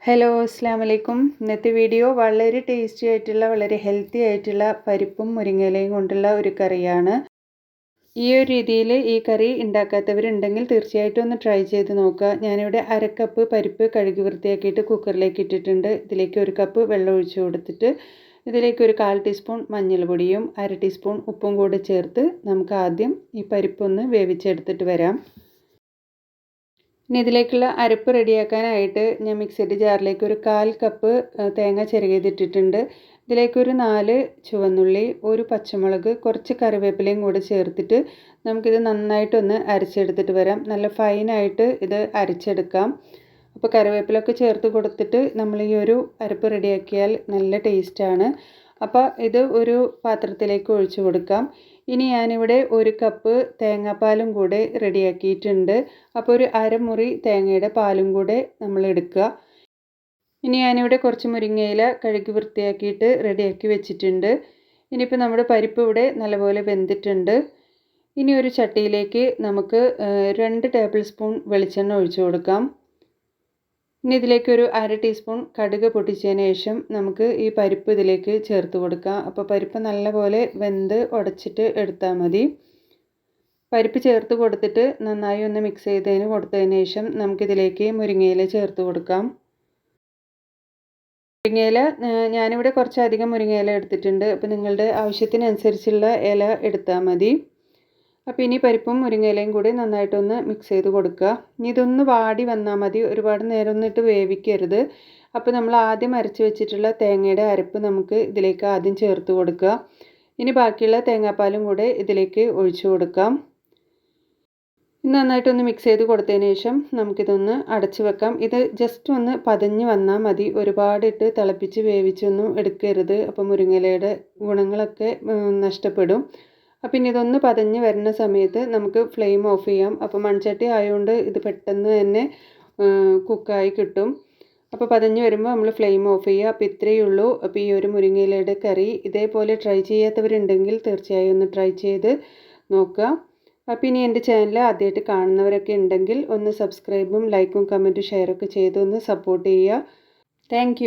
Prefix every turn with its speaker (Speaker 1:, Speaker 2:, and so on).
Speaker 1: Hello അസ്സാം വലൈക്കും. ഇന്നത്തെ വീഡിയോ വളരെ ടേസ്റ്റി ആയിട്ടുള്ള വളരെ ഹെൽത്തി ആയിട്ടുള്ള പരിപ്പും മുരിങ്ങയിലയും കൊണ്ടുള്ള ഒരു കറിയാണ്. ഈ ഒരു രീതിയിൽ ഈ കറി ഉണ്ടാക്കാത്തവരുണ്ടെങ്കിൽ തീർച്ചയായിട്ടും ഒന്ന് ട്രൈ ചെയ്ത് നോക്കുക. ഞാനിവിടെ അരക്കപ്പ് പരിപ്പ് കഴുകി വൃത്തിയാക്കിയിട്ട് കുക്കറിലേക്ക് ഇട്ടിട്ടുണ്ട്. ഇതിലേക്ക് 1 കപ്പ് വെള്ളം ഒഴിച്ച് കൊടുത്തിട്ട് ഇതിലേക്ക് 1/4 ടീസ്പൂൺ മഞ്ഞൾപ്പൊടിയും 1/2 ടീസ്പൂൺ ഉപ്പും കൂടി ചേർത്ത് നമുക്ക് ആദ്യം ഈ പരിപ്പൊന്ന് വേവിച്ചെടുത്തിട്ട് വരാം. ഇനി ഇതിലേക്കുള്ള അരപ്പ് റെഡിയാക്കാനായിട്ട് ഞാൻ മിക്സിയുടെ ജാറിലേക്ക് 1/4 കപ്പ് തേങ്ങ ചിരകിയതിട്ടിട്ടുണ്ട്. ഇതിലേക്ക് 4 ചുവന്നുള്ളി, 1 പച്ചമുളക്, കുറച്ച് കറിവേപ്പിലയും കൂടി ചേർത്തിട്ട് നമുക്കിത് നന്നായിട്ടൊന്ന് അരച്ചെടുത്തിട്ട് വരാം. നല്ല ഫൈനായിട്ട് ഇത് അരച്ചെടുക്കാം. അപ്പോൾ കറിവേപ്പിലൊക്കെ ചേർത്ത് കൊടുത്തിട്ട് നമ്മൾ ഈ ഒരു അരപ്പ് റെഡിയാക്കിയാൽ നല്ല ടേസ്റ്റാണ്. അപ്പോൾ ഇത് ഒരു പാത്രത്തിലേക്ക് ഒഴിച്ചു കൊടുക്കാം. ഇനി ഞാനിവിടെ 1 കപ്പ് തേങ്ങാപ്പാലും കൂടെ റെഡിയാക്കിയിട്ടുണ്ട്. അപ്പോൾ ഒരു അരമുറി തേങ്ങയുടെ പാലും കൂടെ നമ്മൾ എടുക്കുക. ഇനി ഞാനിവിടെ കുറച്ച് മുരിങ്ങയില കഴുകി വൃത്തിയാക്കിയിട്ട് റെഡിയാക്കി വെച്ചിട്ടുണ്ട്. ഇനിയിപ്പോൾ നമ്മുടെ പരിപ്പ് ഇവിടെ നല്ലപോലെ വെന്തിട്ടുണ്ട്. ഇനി ഒരു ചട്ടിയിലേക്ക് നമുക്ക് 2 ടേബിൾ സ്പൂൺ വെളിച്ചെണ്ണ ഒഴിച്ചു കൊടുക്കാം. ഇനി ഇതിലേക്ക് 1/2 ടീസ്പൂൺ കടുക് പൊട്ടിച്ചതിന് ശേഷം നമുക്ക് ഈ പരിപ്പ് ഇതിലേക്ക് ചേർത്ത് കൊടുക്കാം. അപ്പോൾ പരിപ്പ് നല്ലപോലെ വെന്ത് ഉടച്ചിട്ട് എടുത്താൽ മതി. പരിപ്പ് ചേർത്ത് കൊടുത്തിട്ട് നന്നായി ഒന്ന് മിക്സ് കൊടുത്തതിന് ശേഷം നമുക്കിതിലേക്ക് മുരിങ്ങയില ചേർത്ത് കൊടുക്കാം. മുരിങ്ങയില ഞാനിവിടെ കുറച്ചധികം മുരിങ്ങയില എടുത്തിട്ടുണ്ട്. അപ്പോൾ നിങ്ങളുടെ ആവശ്യത്തിനനുസരിച്ചുള്ള ഇല എടുത്താൽ മതി. അപ്പോൾ ഇനി പരിപ്പും മുരിങ്ങയിലയും കൂടി നന്നായിട്ടൊന്ന് മിക്സ് ചെയ്ത് കൊടുക്കുക. ഇനി ഇതൊന്ന് വാടി വന്നാൽ മതി, ഒരുപാട് നേരം ഒന്നിട്ട് വേവിക്കരുത്. അപ്പോൾ നമ്മൾ ആദ്യം അരച്ച് വെച്ചിട്ടുള്ള തേങ്ങയുടെ അരപ്പ് നമുക്ക് ഇതിലേക്ക് ആദ്യം ചേർത്ത് കൊടുക്കുക. ഇനി ബാക്കിയുള്ള തേങ്ങാപ്പാലും കൂടെ ഇതിലേക്ക് ഒഴിച്ചു കൊടുക്കാം. നന്നായിട്ടൊന്ന് മിക്സ് ചെയ്ത് കൊടുത്തതിന് ശേഷം നമുക്കിതൊന്ന് അടച്ചു വെക്കാം. ഇത് ജസ്റ്റ് ഒന്ന് പതഞ്ഞ് വന്നാൽ മതി, ഒരുപാടിട്ട് തിളപ്പിച്ച് വേവിച്ചൊന്നും എടുക്കരുത്. അപ്പോൾ മുരിങ്ങയിലയുടെ ഗുണങ്ങളൊക്കെ നഷ്ടപ്പെടും. അപ്പോൾ ഇനി ഇതൊന്ന് പതഞ്ഞ് വരുന്ന സമയത്ത് നമുക്ക് ഫ്ലെയിം ഓഫ് ചെയ്യാം. അപ്പോൾ മൺചട്ടി ആയതുകൊണ്ട് ഇത് പെട്ടെന്ന് തന്നെ കുക്കായി കിട്ടും. അപ്പോൾ പതഞ്ഞ് വരുമ്പോൾ നമ്മൾ ഫ്ലെയിം ഓഫ് ചെയ്യുക. അപ്പോൾ ഇത്രയേ ഉള്ളൂ. അപ്പോൾ ഈ ഒരു മുരിങ്ങയിലയുടെ കറി ഇതേപോലെ ട്രൈ ചെയ്യാത്തവരുണ്ടെങ്കിൽ തീർച്ചയായും ഒന്ന് ട്രൈ ചെയ്ത് നോക്കുക. അപ്പോൾ ഇനി എൻ്റെ ചാനൽ ആദ്യമായിട്ട് കാണുന്നവരൊക്കെ ഉണ്ടെങ്കിൽ ഒന്ന് സബ്സ്ക്രൈബും ലൈക്കും കമൻറ്റും ഷെയറൊക്കെ ചെയ്ത് ഒന്ന് സപ്പോർട്ട് ചെയ്യുക. താങ്ക്